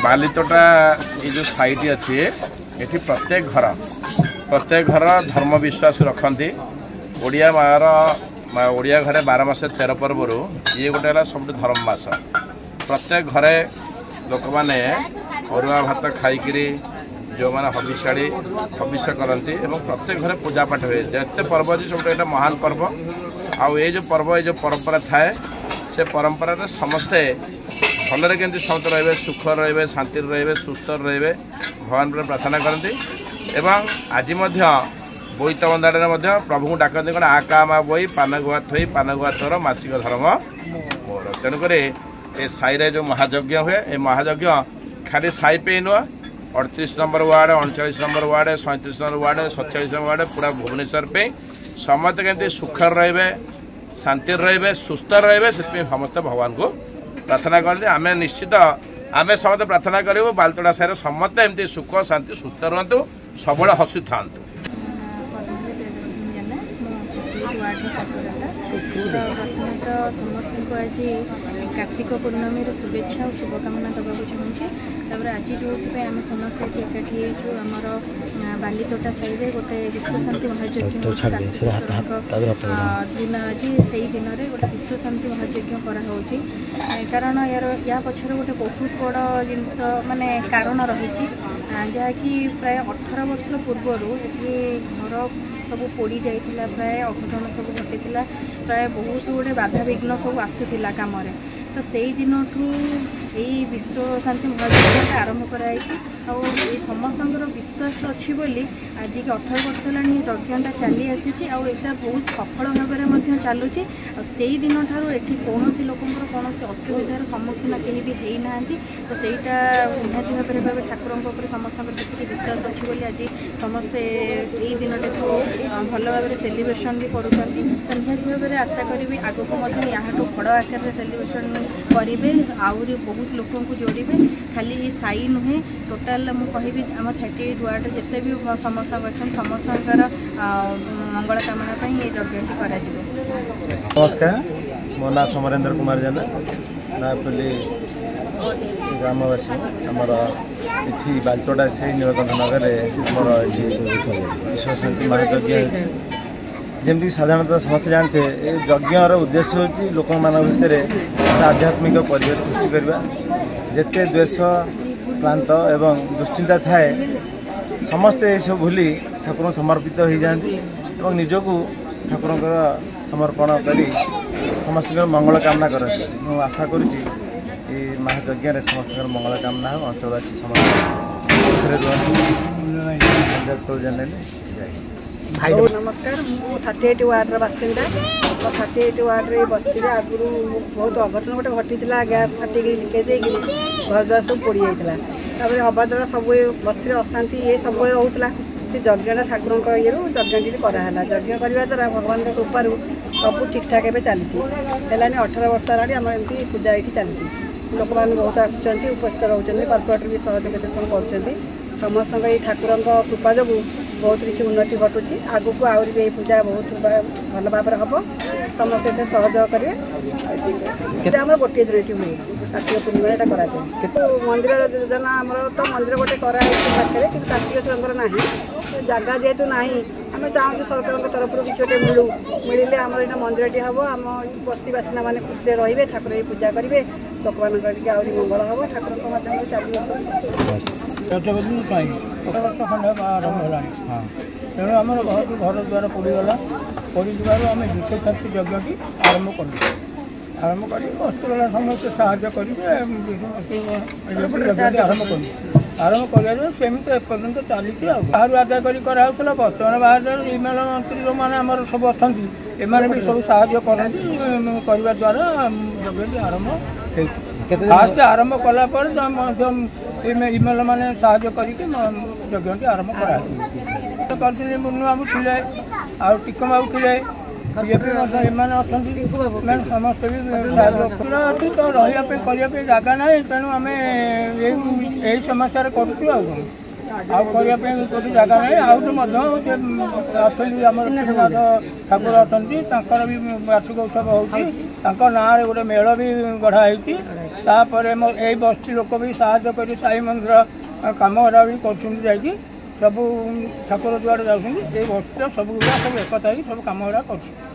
बालितोटा ये जो साइट अच्छी ये प्रत्येक घर धर्म विश्वास रखती ओडिया मार ओडिया घरे 12 मास 13 पर्व ये गोटे सब धर्म मास प्रत्येक घरे लोक मैंने अरुआ भात खाई जो मैंने हबिषाड़ी हबिष करती प्रत्येक घरे पूजा पाठ हुए जिते पर्व अच्छी सब एक महान पर्व आउ ये जो पर्व ये जो परंपरा थाए से परंपरा समस्ते भलरे केमती समस्त रे सुख रे शांति रे सुस्थ रे भगवान प्रार्थना करती एवं आज बोईत बंदाड़े प्रभु को डाकती कौन आका मा बोई पान गुआ थोई पान गुआ तोर मासिक धर्म मोर तेणुक ये साई जो महायज्ञ हुए ये महायज्ञ खाली साई पे नुह 38 number ward 39 number ward 37 number ward 47 number ward पूरा भुवनेश्वर पे समस्त केमती सुख रे शांति रे सुस्थ रे से समस्त भगवान को प्रार्थना करते आम निश्चित आम समस्त प्रार्थना करूँ बालतोड़ा सारे समस्त एमती सुख शांति सुस्थ रुहतु सब हसु था प्रथम तो समस्त को आज कार्तिक पूर्णमी शुभेच्छा और शुभकामना देवाक चाहूँगी आज जो आम समस्त आज एकाठी आमर बालीतोटा साइड गोटे विश्व शांति महायज्ञ दिन आज से दिन में गोटे विश्व शांति महायज्ञ कराऊँगी कारण या पछर गोटे बहुत बड़ जिनस माने कारण रही जहाँकि प्राय 18 वर्ष पूर्वर ये घर सब पोड़ी जाइथिला प्राय अघटन सब घटीला प्राय बहुत गुड़े बाधा विघ्न सब आसूला कम तो से दिन यही विश्व शांति महायज्ञ आरंभ कराई समस्त विश्वास अच्छी बोली आज के 18 वर्ष है यज्ञटा चली आसी बहुत सफल भाव में चलुची से दिन ठार ये कौन लोक कौन असुविधार सम्मुखीन कहीं भी होना तो सहीटा निहती भाव में ठाकुर समस्त विश्वास अच्छी बोली आज समस्ते यही दिन को भल भाव में सेलिब्रेशन भी करुँच तो निहती भाव में आशा करी आग को यहाँ बड़ आकार सेलिब्रेशन करेंगे आहरी बहुत लोक जोड़े खाली ये साई नुहे टोटाल मुझे आम 38 वार्ड जिते भी समस्त अच्छा समस्त मंगल कामना ये यज्ञ कर नमस्कार मो ना समरेन्द्र कुमार जेना नापल्ली ग्रामवासी आमर ये बालतोड़ा से निरंजन नगर विश्व शांति महायज्ञ जमती साधारणतः समस्त जानते यज्ञर उद्देश्य हूँ लोक मान भितर आध्यात्मिक परिवेश सृष्टि करवा जिते द्वेष क्लांत एवं दुश्चिंता थाए समस्ते सब भूली ठाकुर समर्पित हो जाती और निजक ठाकुर समर्पण कर समस्त मंगल कामना करती मु आशा करुँची महायज्ञ समस्त मंगल कामना हो अंचलवासी भाई नमस्कार मु 38 वार्ड बासिंदा तो 38 वार्ड रे बस्ती आगु बहुत अघटन गोटे घटी गैस फाटी लिकेज घर द्वार सब पोड़ी जाता हवा द्वारा सब बस्ती अशांति ये सब रोला यज्ञ ठाकुर ये यज्ञ कराला यज्ञ करने द्वारा भगवान कृपार सब ठीक ठाक चली 18 वर्ष आम एमती पूजा ये चलती लोक मैंने बहुत आसुँच उपस्थित रोचे कॉर्पोरेटर भी सहयोग कर समस्त ये ठाकुर कृपा जो बहुत किसी उन्नति घटुची आगु को आहरी भी पूजा बहुत भल भाव हम समस्त इतने सहयोग करेंगे आम गोटे दिन ये हुए कार्तिक पूर्णिमा यहाँ कराए मंदिर योजना आमर तो मंदिर गोटे कराई पाखे कि कार्तिक चंद्र ना जगह जेहेतु ना आम चाहूँ सरकार तरफ किसी गोटे मिले आम ये मंदिर हम आम बस्ती बासिंदा मैंने खुशी रे ठाकुर पूजा करेंगे लोक मान आहरी मंगल हम ठाकुर माध्यम चल तेणु आम घर द्वार पोड़गला पोड़ार आम विश्व शांति यज्ञ आरंभ करूँ आरंभ कर वस्तुला समस्त साहय करेंगे आरंभ कर आरंभ करमती एपर्यंत चली बाहर आदाय कराला बर्तमान बाहर इमेल मंत्री जो मैंने आम सब अच्छा एम भी सब साहय करने द्वारा यज्ञ आरंभ फास्ट आरंभ कलापर इमेल मैंने साहय करके यज्ञ आरंभ कर मुन्नु बाबू थे आ टिकम बाबू थे ये भी समस्त भी तो रही जगह ना तेणु आम यही समस्या करूँ। ଆଉ କରିବା ପାଇଁ କୋଉଠି ଜାଗା ନାହିଁ। ଆଉ ତ ମଧ୍ୟ ସେ ଅଛନ୍ତି ଆମର ତ୍ରିନାଥ ଠାକୁର ଅଛନ୍ତି, ତାଙ୍କର ବି ବାର୍ଷିକ ଉତ୍ସବ ହେଉଛି। ତାଙ୍କ ନାଁରେ ଗୋଟେ ମେଳ ବି ଗଢ଼ା ହେଇଛି। ତାପରେ ଏଇ ବସ୍ତି ଲୋକ ବି ସାହାଯ୍ୟ କରି ସାଇ ମନ୍ଦିର କାମ ବି କରୁଛନ୍ତି, ଯାଇକି ସବୁ ଠାକୁର ଯୁଆଡ଼େ ଯାଉଛନ୍ତି ଏଇ ବସ୍ତିର ସବୁ ଏକତା ହେଇକି ସବୁ କାମ କରୁଛନ୍ତି।